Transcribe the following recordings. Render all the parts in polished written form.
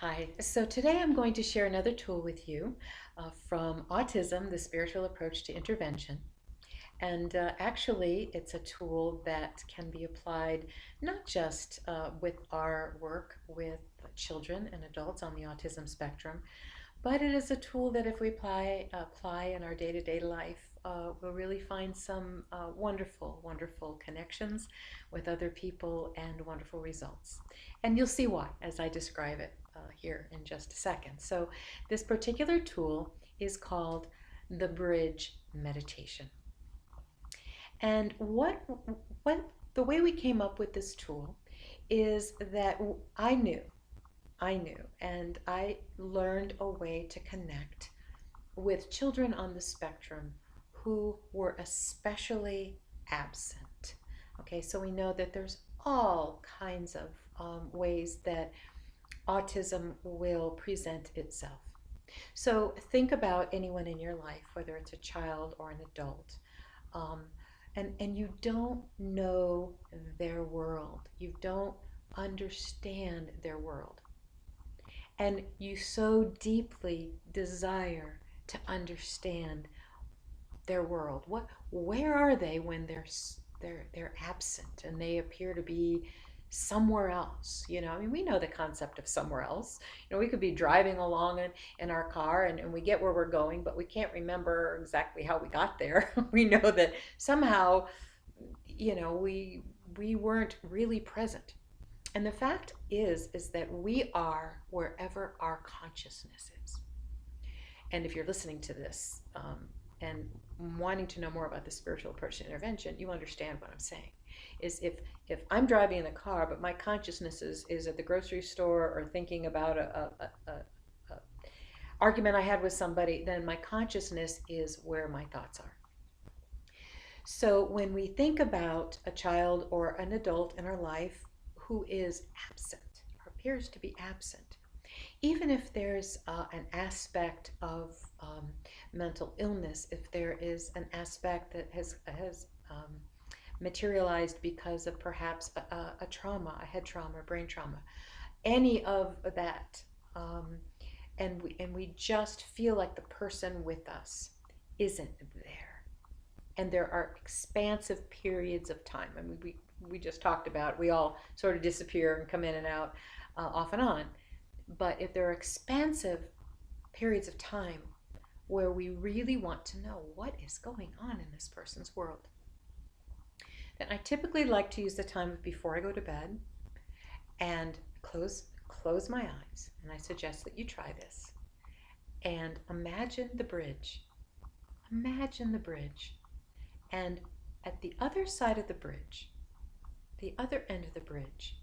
Hi, so today I'm going to share another tool with you from Autism, the Spiritual Approach to Intervention. And actually, it's a tool that can be applied not just with our work with children and adults on the autism spectrum, but it is a tool that if we apply in our day-to-day life, we'll really find some wonderful, wonderful connections with other people and wonderful results. And you'll see why as I describe it here in just a second. So this particular tool is called the Bridge Meditation. And what the way we came up with this tool is that I knew, and I learned a way to connect with children on the spectrum who were especially absent. Okay, so we know that there's all kinds of ways that autism will present itself. So think about anyone in your life, whether it's a child or an adult, um, and you don't know their world. You don't understand their world. And you so deeply desire to understand their world. Where are they when they're absent and they appear to be somewhere else? I mean, we know the concept of somewhere else. We could be driving along in our car and we get where we're going, but we can't remember exactly how we got there. We know that somehow, we weren't really present. And the fact is that we are wherever our consciousness is. And if you're listening to this and wanting to know more about the spiritual approach to intervention, you understand what I'm saying. Is if I'm driving in a car, but my consciousness is at the grocery store or thinking about a argument I had with somebody, then my consciousness is where my thoughts are. So when we think about a child or an adult in our life who is absent or appears to be absent, even if there's an aspect of mental illness, if there is an aspect that has materialized because of perhaps a trauma, a head trauma, a brain trauma, any of that, and we just feel like the person with us isn't there. And there are expansive periods of time. I mean, we just talked about, we all sort of disappear and come in and out off and on. But if there are expansive periods of time where we really want to know what is going on in this person's world, then I typically like to use the time before I go to bed and close my eyes. And I suggest that you try this. And imagine the bridge. Imagine the bridge. And at the other side of the bridge, the other end of the bridge,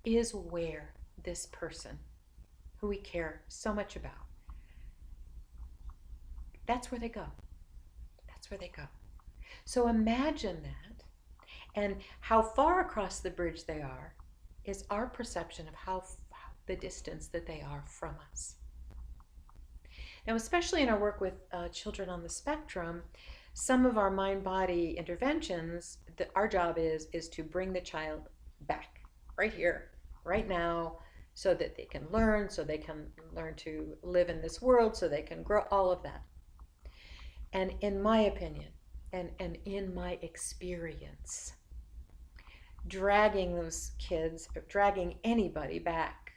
is where this person who we care so much about, that's where they go. That's where they go. So imagine that, and how far across the bridge they are is our perception of how the distance that they are from us. Now, especially in our work with children on the spectrum, some of our mind-body interventions, our job is to bring the child back right here, right now, so that they can learn, to live in this world, so they can grow, all of that. And in my opinion, and in my experience, dragging those kids, dragging anybody back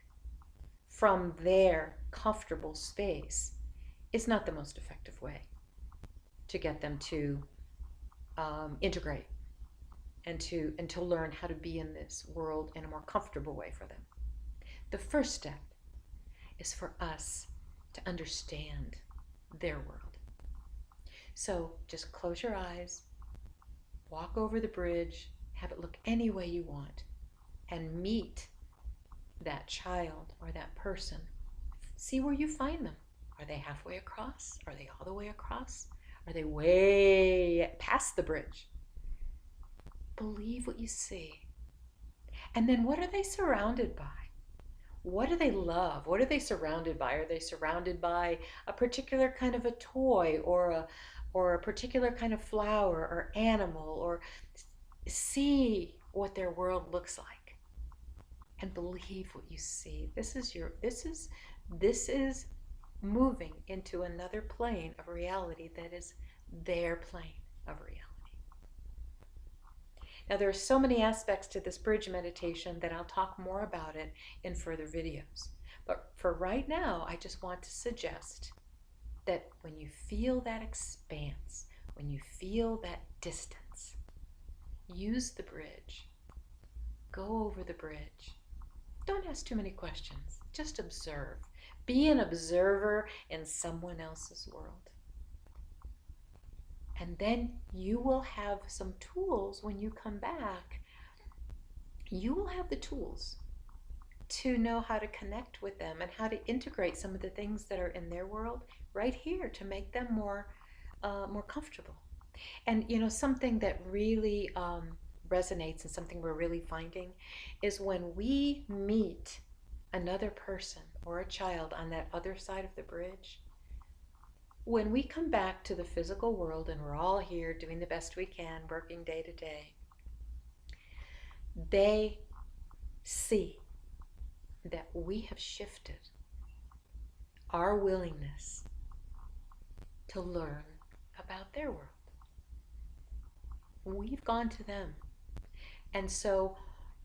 from their comfortable space is not the most effective way to get them to integrate and to learn how to be in this world in a more comfortable way for them. The first step is for us to understand their world. So just close your eyes, walk over the bridge, have it look any way you want, and meet that child or that person. See where you find them. Are they halfway across? Are they all the way across? Are they way past the bridge? Believe what you see. And then what are they surrounded by? What do they love? What are they surrounded by? Are they surrounded by a particular kind of a toy or a particular kind of flower or animal? Or see what their world looks like and believe what you see. This is moving into another plane of reality that is their plane of reality. Now, there are so many aspects to this bridge meditation that I'll talk more about it in further videos. But for right now, I just want to suggest that when you feel that expanse, when you feel that distance, use the bridge. Go over the bridge. Don't ask too many questions. Just observe. Be an observer in someone else's world. And then you will have some tools when you come back. You will have the tools to know how to connect with them and how to integrate some of the things that are in their world right here to make them more comfortable. And something that really resonates and something we're really finding is when we meet another person or a child on that other side of the bridge, when we come back to the physical world and we're all here doing the best we can, working day to day, they see that we have shifted our willingness to learn about their world. We've gone to them. And so,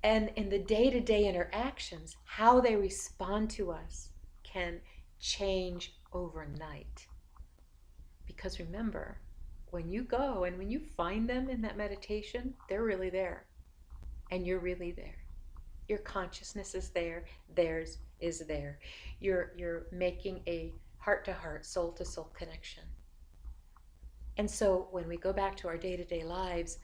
and in the day-to-day interactions, how they respond to us can change overnight. Because remember, when you go and when you find them in that meditation, they're really there. And you're really there. Your consciousness is there. Theirs is there. You're making a heart-to-heart, soul-to-soul connection. And so when we go back to our day-to-day lives,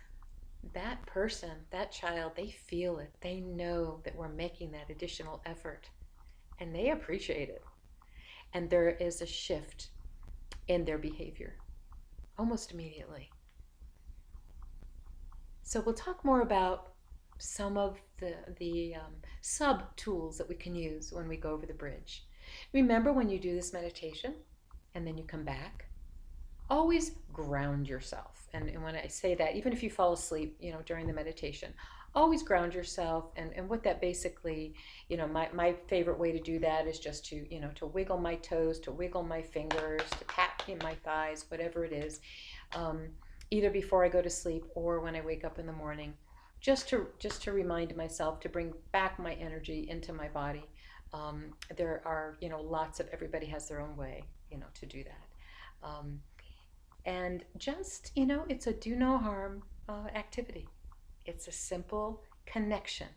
that person, that child, they feel it. They know that we're making that additional effort. And they appreciate it. And there is a shift in their behavior almost immediately. So we'll talk more about some of the sub tools that we can use when we go over the bridge. Remember, when you do this meditation and then you come back, always ground yourself. And when I say that, even if you fall asleep, during the meditation, always ground yourself. And what that basically, my favorite way to do that is just to, to wiggle my toes, to wiggle my fingers, to tap in my thighs, whatever it is, either before I go to sleep or when I wake up in the morning, just to remind myself to bring back my energy into my body. There are, everybody has their own way, to do that. And just, it's a do no harm activity. It's a simple connection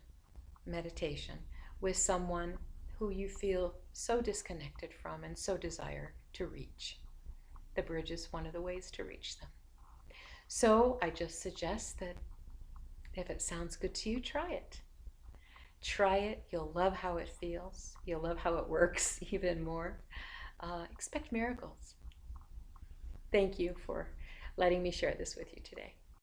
meditation with someone who you feel so disconnected from and so desire to reach. The bridge is one of the ways to reach them. So I just suggest that if it sounds good to you, try it. Try it. You'll love how it feels. You'll love how it works even more. Expect miracles. Thank you for letting me share this with you today.